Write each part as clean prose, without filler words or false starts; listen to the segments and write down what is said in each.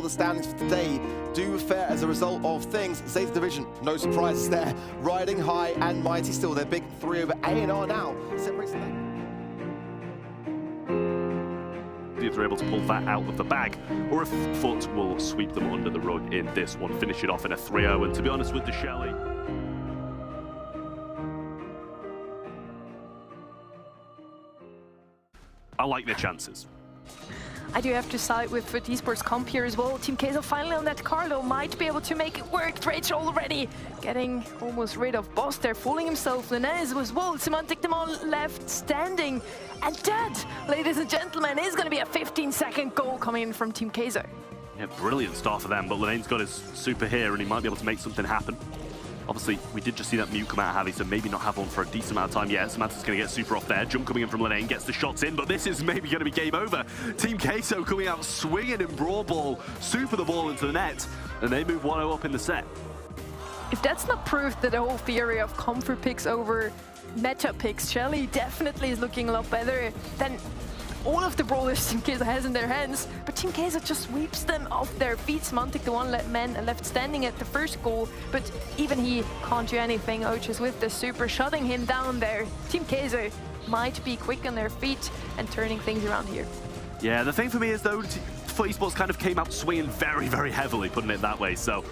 The standings for today do fare as a result of things. Zave's division, no surprises there. Riding high and mighty still. Their big 3 over A&R now. Separates them. If they're able to pull that out of the bag, or if FUT will sweep them under the rug in this one, finish it off in a 3-0. And to be honest with the Shelly, I like their chances. I do have to side with FUT Esports comp here as well. Team Queso finally on that Carlo might be able to make it work. Drage already getting almost rid of Boss there, fooling himself. Lenez as well. Semantic them all left standing. And that, ladies and gentlemen, is going to be a 15-second goal coming in from Team Queso. Yeah, brilliant start for them, but Lenane's got his super here and he might be able to make something happen. Obviously, we did just see that mute come out of Javi, so maybe not have one for a decent amount of time yet. Samantha's going to get super off there. Jump coming in from Lenane, gets the shots in, but this is maybe going to be game over. Team Queso coming out swinging in Brawl Ball, super the ball into the net, and they move 1-0 up in the set. If that's not proof that the whole theory of comfort picks over meta picks, Shelly definitely is looking a lot better than all of the brawlers Team Queso has in their hands, but Team Queso just sweeps them off their feet. Semantic, the one man left standing at the first goal, but even he can't do anything. Oches with the super, shutting him down there. Team Queso might be quick on their feet and turning things around here. Yeah, the thing for me is though, FUT Esports kind of came out swinging very, very heavily, putting it that way. So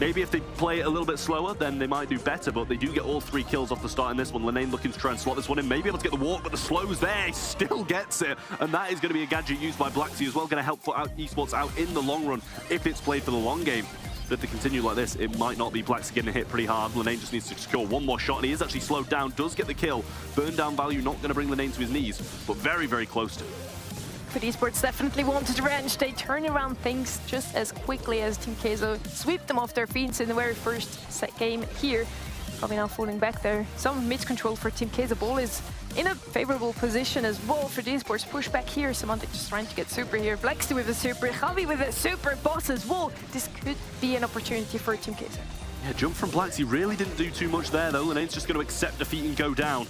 maybe if they play it a little bit slower, then they might do better, but they do get all 3 kills off the start in this one. Lenane looking to try and slot this one in, maybe able to get the walk, but the slow's there, he still gets it, and that is going to be a gadget used by Blacksea as well, going to help FUT Esports out in the long run if it's played for the long game. But if they continue like this, it might not be. Blacksea getting hit pretty hard. Lenane just needs to score one more shot, and he is actually slowed down, does get the kill. Burn down value, not going to bring Lenane to his knees, but very, very close to it. FUT Esports definitely wanted revenge. They turn around things just as quickly as Team Queso sweep them off their feet in the very first set game here. Probably now falling back there. Some mid-control for Team Queso. Ball is in a favorable position as well for FUT Esports. Push back here. Semantic just trying to get super here. Blacksea with a super. Javi with a super. Boss as well. This could be an opportunity for Team Queso. Yeah, jump from Blacksea really didn't do too much there though. Lenane's just going to accept defeat and go down.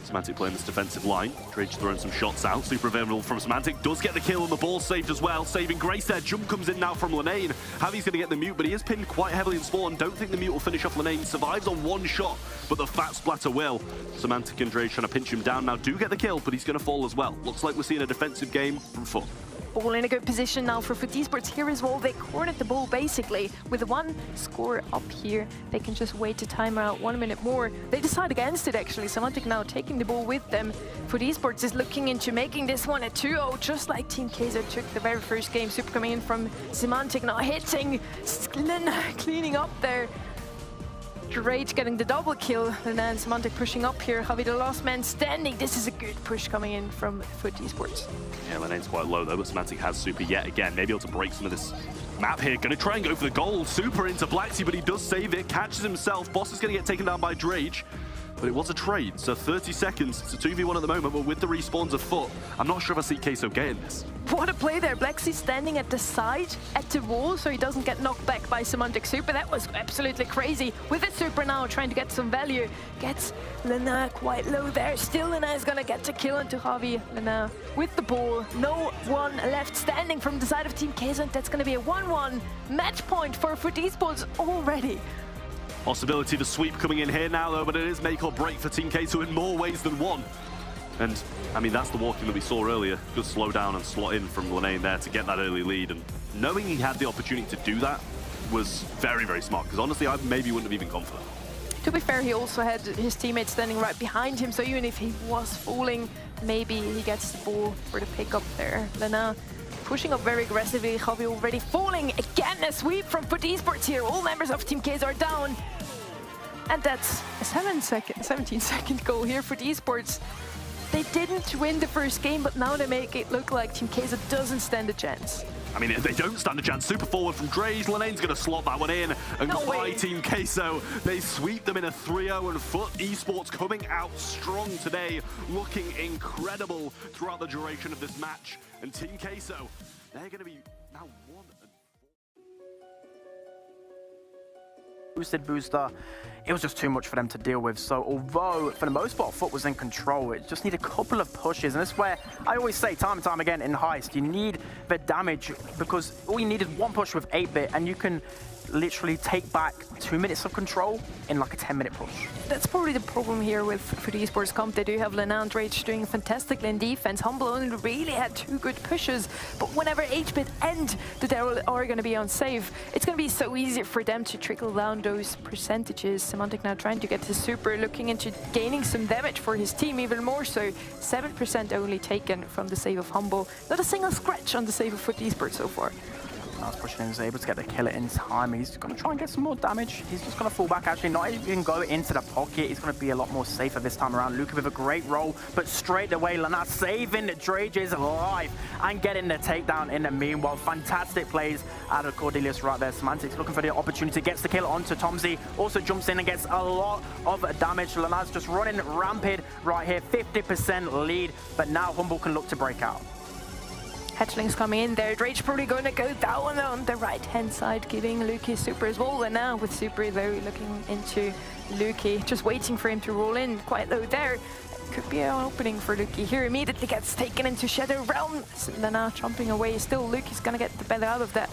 Semantic playing this defensive line. Drage throwing some shots out. Super available from Semantic. Does get the kill and the ball saved as well. Saving grace there. Jump comes in now from Lenane. Javi's going to get the mute, but he is pinned quite heavily in spawn. Don't think the mute will finish off Lenane. Survives on 1 shot, but the fat splatter will. Semantic and Drage trying to pinch him down now. Do get the kill, but he's going to fall as well. Looks like we're seeing a defensive game from FUT. Ball in a good position now for FUT Esports here as well. They cornered the ball basically. With 1 score up here, they can just wait to time out 1 minute more. They decide against it actually. Semantic now taking the ball with them. FUT Esports is looking into making this one a 2-0, just like Team Queso took the very first game. Super coming in from Semantic now hitting, cleaning up there. Drage getting the double kill, and then Semantic pushing up here. Javi the last man standing. This is a good push coming in from FUT Esports. Yeah, Lenane's quite low though, but Semantic has super yet again. Maybe able to break some of this map here. Going to try and go for the goal. Super into Blacksea, but he does save it. Catches himself. Boss is going to get taken down by Drage. But it was a trade, so 30 seconds. It's a 2v1 at the moment, but with the respawns of FUT, I'm not sure if I see Queso getting this. What a play there. Blacksea standing at the side, at the wall, so he doesn't get knocked back by Semantic Super. That was absolutely crazy. With the Super now, trying to get some value. Gets Lena quite low there. Still, Lena is going to get the kill into Javi. Lena with the ball. No one left standing from the side of Team Queso, and that's going to be a 1-1 match point for FUT Esports already. Possibility of a sweep coming in here now though, but it is make or break for Team Queso in more ways than one. And I mean, that's the walking that we saw earlier. Good slow down and slot in from Lenane there to get that early lead. And knowing he had the opportunity to do that was very, very smart, because honestly, I maybe wouldn't have even gone for that. To be fair, he also had his teammates standing right behind him, so even if he was falling, maybe he gets the ball for the pickup there. Lena pushing up very aggressively. Javi already falling. Again, a sweep from FUT Esports here. All members of Team Queso are down. And that's a 17-second goal here for FUT Esports. They didn't win the first game, but now they make it look like Team Queso doesn't stand a chance. I mean, they don't stand a chance. Super forward from Drage. Lenane's going to slot that one in. And No goodbye, way. Team Queso. They sweep them in a 3-0, and FUT Esports coming out strong today, looking incredible throughout the duration of this match. And Team Queso, they're going to be now 1-4. boosted booster, it was just too much for them to deal with. So although for the most part FUT was in control, it just needed a couple of pushes, and that's where I always say time and time again in Heist, you need the damage, because all you need is one push with 8-bit and you can literally take back 2 minutes of control in like a 10-minute push. That's probably the problem here with FUT Esports comp. They do have Lena and Rage doing fantastically in defense. Humble only really had 2 good pushes, but whenever 8-bit and the Daryl are going to be on save, it's going to be so easy for them to trickle down those percentages. Semantic now trying to get his super, looking into gaining some damage for his team, even more so. 7% only taken from the save of Humble. Not a single scratch on the save of FUT Esports so far. Now he's pushing in, he's able to get the kill in time. He's going to try and get some more damage. He's just going to fall back, actually, not even go into the pocket. He's going to be a lot more safer this time around. Luka with a great roll, but straight away, Lana saving Drage's life and getting the takedown in the meanwhile. Fantastic plays out of Cordelius right there. Semantics looking for the opportunity, gets the kill onto Tomzy, also jumps in and gets a lot of damage. Lana's just running rampant right here, 50% lead, but now Humble can look to break out. Hatchlings coming in there. Drage probably going to go down on the right-hand side, giving Luki super as well. And now with super though, looking into Luki, just waiting for him to roll in quite low there. Could be an opening for Luki here. Immediately gets taken into Shadow Realm. Lena jumping away. Still, Luki's going to get the better out of that.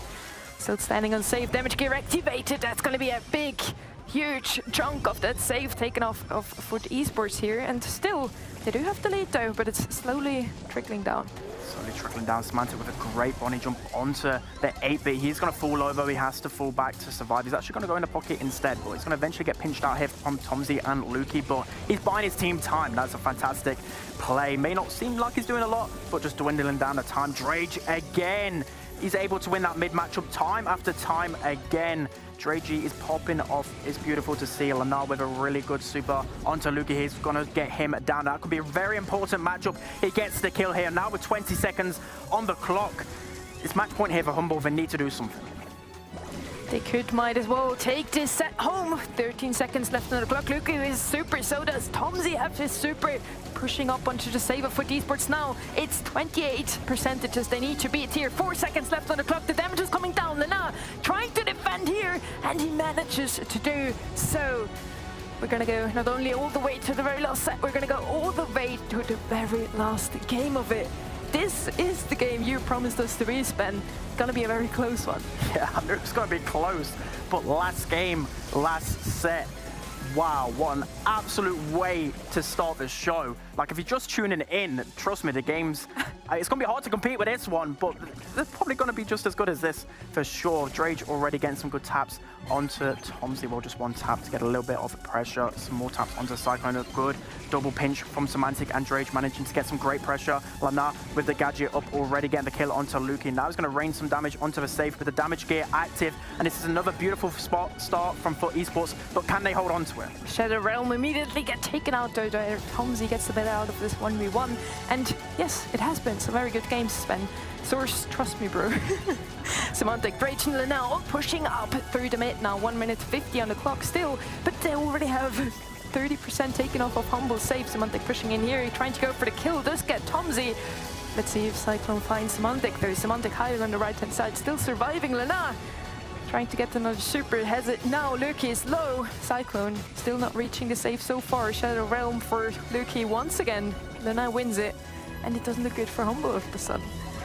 Still standing on save. Damage gear activated. That's going to be a big, huge chunk of that save taken off of FUT Esports here. And still, they do have the lead though, but it's slowly trickling down. Slowly trickling down. Semantic with a great Bonnie jump onto the 8-bit. He's going to fall over. He has to fall back to survive. He's actually going to go in the pocket instead, but he's going to eventually get pinched out here from Tomzy and Luki, but he's buying his team time. That's a fantastic play. May not seem like he's doing a lot, but just dwindling down the time. Drage again. He's able to win that mid matchup time after time again. Dragey is popping off. It's beautiful to see. Lana with a really good super onto Luki. He's going to get him down. That could be a very important matchup. He gets the kill here. Now with 20 seconds on the clock. It's match point here for Humble. They need to do something. They might as well take this set home. 13 seconds left on the clock. Luki with his super, so does Tomzy have his super. Pushing up onto the save of FUT Esports now. It's 28 percentages they need to beat here. 4 seconds left on the clock. The damage is coming down. Lena trying to defend here, and he manages to do so. We're going to go not only all the way to the very last set, we're going to go all the way to the very last game of it. This is the game you promised us to be, Sven. Gonna be a very close one. Yeah, I knew it was gonna be close, but last game, last set. Wow, what an absolute way to start the show. Like, if you're just tuning in, trust me, the game's... it's going to be hard to compete with this one, but they're probably going to be just as good as this, for sure. Drage already getting some good taps onto Tomzy. Well, just one tap to get a little bit of pressure. Some more taps onto Cyclone. A good double pinch from Semantic and Drage, managing to get some great pressure. Lana with the gadget up already, getting the kill onto Luki. Now he's going to rain some damage onto the safe with the damage gear active. And this is another beautiful spot start from FUT Esports, but can they hold on to it? Shadow Realm immediately get taken out though. Tomzy gets the better out of this 1v1. And yes, it has been some very good games, Sven. Source, trust me, bro. Semantic, Drage and Lena all pushing up through the mid now. 1 minute 50 on the clock still, but they already have 30% taken off of Humble save. Semantic pushing in here, trying to go for the kill. Does get Tomzy. Let's see if Cyclone finds Semantic. There's Semantic higher on the right-hand side, still surviving. Lena trying to get another super, has it now. Luki is low. Cyclone still not reaching the save so far. Shadow Realm for Luki once again. Lena wins it, and it doesn't look good for Humble all of a sudden.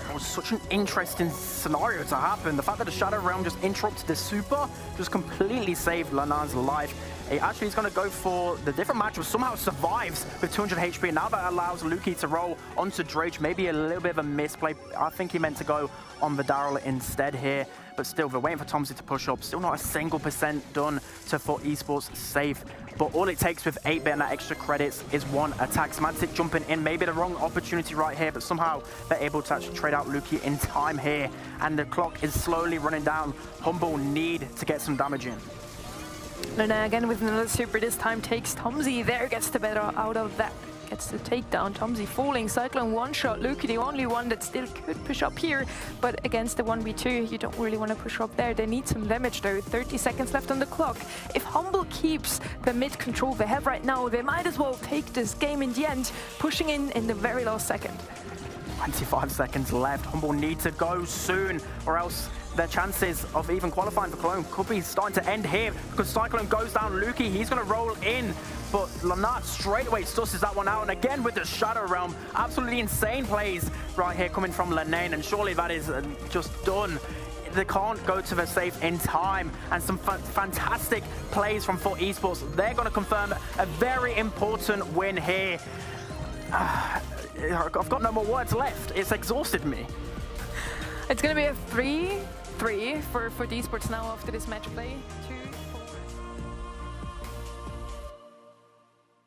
It was such an interesting scenario to happen. The fact that the Shadow Realm just interrupted the super just completely saved Lena's life. He actually is going to go for the different matchup, somehow survives with 200 HP. Now that allows Luki to roll onto Drage. Maybe a little bit of a misplay. I think he meant to go on the Daryl instead here. But still, they're waiting for Tomzy to push up. Still not a single % done to FUT Esports safe. But all it takes with 8-bit and that extra credits is one attack. Semantic jumping in, maybe the wrong opportunity right here, but somehow they're able to actually trade out Luki in time here. And the clock is slowly running down. Humble need to get some damage in. Lena again with another super, this time takes Tomzy there, gets the better out of that. Gets the takedown. Tomzy falling. Cyclone one shot. Luki the only one that still could push up here. But against the 1v2, you don't really want to push up there. They need some damage though. 30 seconds left on the clock. If Humble keeps the mid control they have right now, they might as well take this game in the end, pushing in the very last second. 25 seconds left. Humble need to go soon, or else their chances of even qualifying for Cologne could be starting to end here, because Cyclone goes down. Lukey, he's going to roll in, but Lanat straight away stusses that one out, and again with the Shadow Realm. Absolutely insane plays right here coming from Lenane, and surely that is just done. They can't go to the safe in time, and some fantastic plays from FUT Esports. They're going to confirm a very important win here. I've got no more words left. It's exhausted me. It's going to be a 3-3 for FUT Esports now after this match play. 2-4.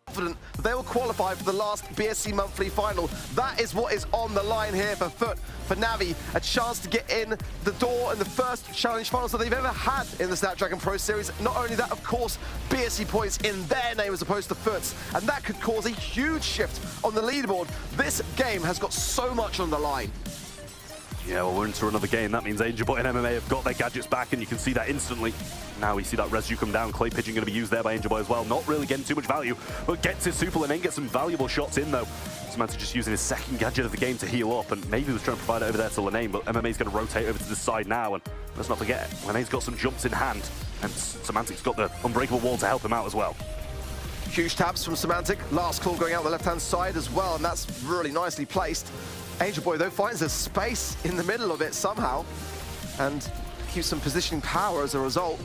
Confident that they will qualify for the last BSC monthly final. That is what is on the line here for FUT. For Navi, a chance to get in the door in the first challenge finals that they've ever had in the Snapdragon Pro Series. Not only that, of course, BSC points in their name as opposed to FUT's, and that could cause a huge shift on the leaderboard. This game has got so much on the line. Yeah, well, we're into another game. That means Angel Boy and MMA have got their gadgets back, and you can see that instantly. Now we see that residue come down. Clay Pigeon going to be used there by Angel Boy as well. Not really getting too much value, but gets his super and then gets some valuable shots in, though. Samantha just using his second gadget of the game to heal up, and maybe was trying to provide it over there to Lenane, but MMA's going to rotate over to the side now, and let's not forget, Lenane's got some jumps in hand, and Semantic's got the unbreakable wall to help him out as well. Huge tabs from Semantic. Last call going out the left-hand side as well, and that's really nicely placed. Angel Boy, though, finds a space in the middle of it somehow and keeps some positioning power as a result.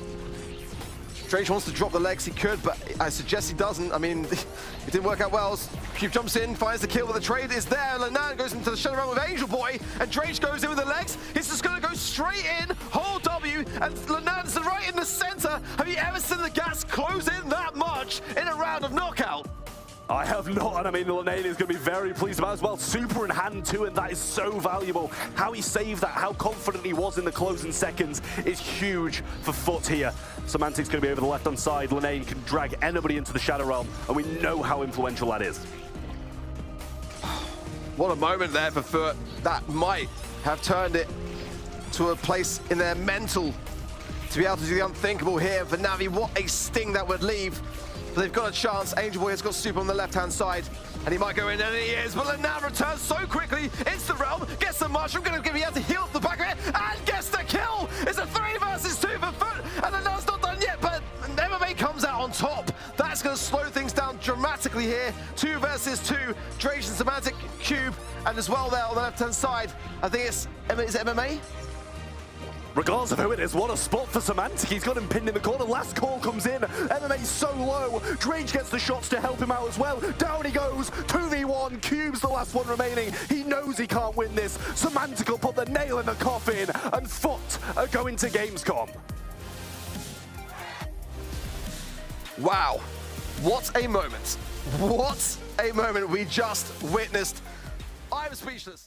Drake wants to drop the legs, he could, but I suggest he doesn't. I mean, it didn't work out well. Cube jumps in, finds the kill, but the trade is there. Lenan goes into the Shadow Realm with Angel Boy, and Drake goes in with the legs. He's just going to go straight in, hold W, and Lenan's right in the center. Have you ever seen the gas close in that much in a round of knockout? I have not, and I mean, Lenane is going to be very pleased about it as well. Super in hand too, and that is so valuable. How he saved that, how confident he was in the closing seconds is huge for FUT here. Semantic's going to be over the left-hand side. Lenane can drag anybody into the Shadow Realm, and we know how influential that is. What a moment there for FUT. That might have turned it to a place in their mental to be able to do the unthinkable here. For Navi, what a sting that would leave. But they've got a chance. Angel Boy has got super on the left-hand side, and he might go in, and he is. But Lenan returns so quickly into the realm, gets the mushroom, going to be able to heal up the back of it, and gets the kill. It's a 3 versus 2 for FUT, and Lenan's not done yet, but MMA comes out on top. That's going to slow things down dramatically here. 2 versus 2. Drake and Semantic, Cube, and as well there on the left-hand side. I think is it MMA? Regardless of who it is, what a spot for Semantic. He's got him pinned in the corner. Last call comes in. MMA's so low. Drake gets the shots to help him out as well. Down he goes. 2v1. Cube's the last one remaining. He knows he can't win this. Semantic will put the nail in the coffin. And FUT are going to Gamescom. Wow. What a moment. What a moment we just witnessed. I'm speechless.